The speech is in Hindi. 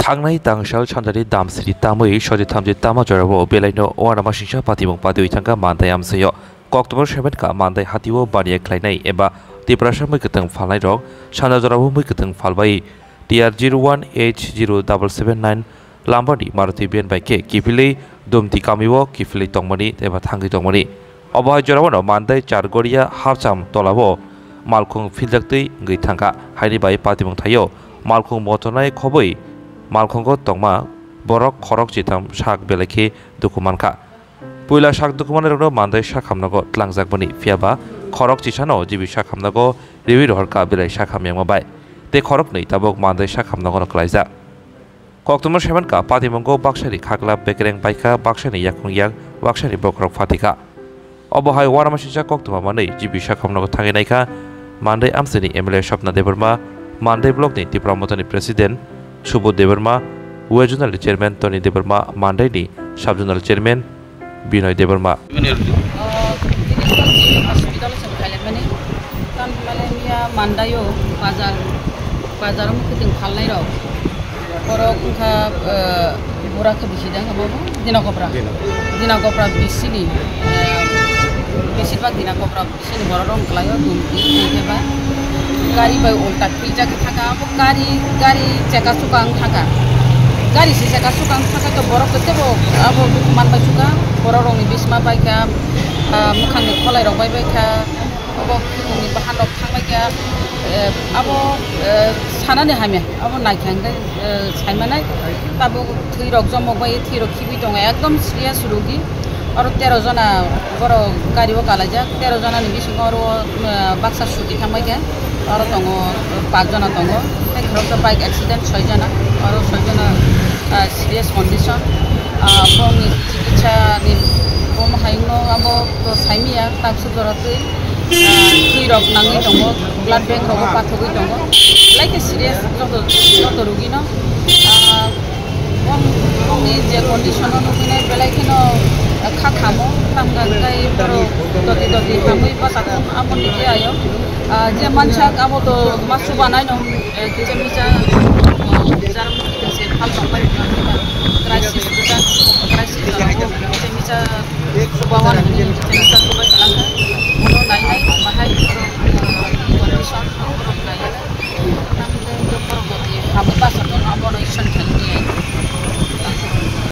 थांनाय दांशाल सानजारि दामसिरि तामै सजि थामजि तामा जराबो बेलाइनो वानामा सिंसा पातिबं पादिउ थांगा मानदाय आमसयो अक्टोबर 7 का मानदाय हातिओ बानिया ख्लायनाय एबा तिप्रासा मैगतों फालनाय रग सानजा जराबो मैगतों फालबाय TR01H0779 लाम्बानि मारुति बेन बाइके किफिलै दुमति कामिओ किफिलै तंगमनि एबा थांगि तंगमनि अबहाय जराबो मानदाय चारगरिया हाबसाम तलाबो मालखुं फिलजाक्तै गै थांगा हायनि बाय पातिबं थायो मालखुं मथनाय खबै मालखंगो तंगमा बरक खरक चिथाम शाक बेलेखि दुखुमानखा पुइला शाक दुखुमान रंनो मानदाय शाक खामनागो tlangjakbani फियाबा खरक चिसानो जिबि शाक खामनागो रिवि रहरका बेलाय शाक खामयामाबाय ते खरक नै ताबक मानदाय शाक खामनागो नख्लायजा अक्टोबर 7 का पातिमंगो बाक्सानि खागला बेकरें बाइका बाक्सानि याखुंगियाक बाक्सानि बखरक फातिका अबहाय वारामासिसा अक्टोबर मानै जिबि शाक खामनागो थांगिनायखा मानदाय आमसिनि एमएलए सपना देबरमा मानदाय ब्लकनि तिप्रामतनि प्रेसिडेन्ट सुबोध देवर्मा वेब जोनल चेयरमैन टनी देवर्मा मानदायनि sub zonal chairman Binoy Debbarma मानदायो बाजार मुखिदों खालनाय रग खरक उनखा बुराखौ बिसिदों हमाबो दिनागफ्रा बिसिनि बेसिरभाग दिनागफ्रा बिसिनि बर रं खालायो दुमति एबा गाड़ी बाय उल्टा फिलजाके थाका अब गाड़ी चेका सुकां थाका गाड़ी से चेका सुकां थाका तो बरफ तेबो अब मान बाय सुका बर रंनि बिसमा बायका मुखांनि खलाय रबाय बायका अब फुंनि बाहानक थांबायका अब सानानै हामे अब नायखांगै सायमानाय ताबो थै रग जमबाय थै रग खिबि दङ एकदम सिरियास रोगी और 13 जना बर गाड़ीओ गालायजा 13 जनानि बिसिङाव आरो बाक्सा सुटि थांबायका और दङ 5 जना दङ खरक बाइक एक्सीडेंट 6 जना और 6 जना सीरियस कंडीशन फुंनि चिकित्सानि बम हायनो अब सायमिया ताबसो जरातै थै रग नाङै दङ ब्लाड बैंक रग पाथगै दङ लाइक सीरियस जत रोगी न फुंनि जे कंडीशन नुगिनाय बेलायखिनो खाखामो थांगाय बरो दति हामै पासाखौ आमनिके आयो जे मानसिया अब तो मासु बानाय नं जे मिजा जारम से फाल संबाय क्राइसिस जे मिजा सुबावान जे मिजा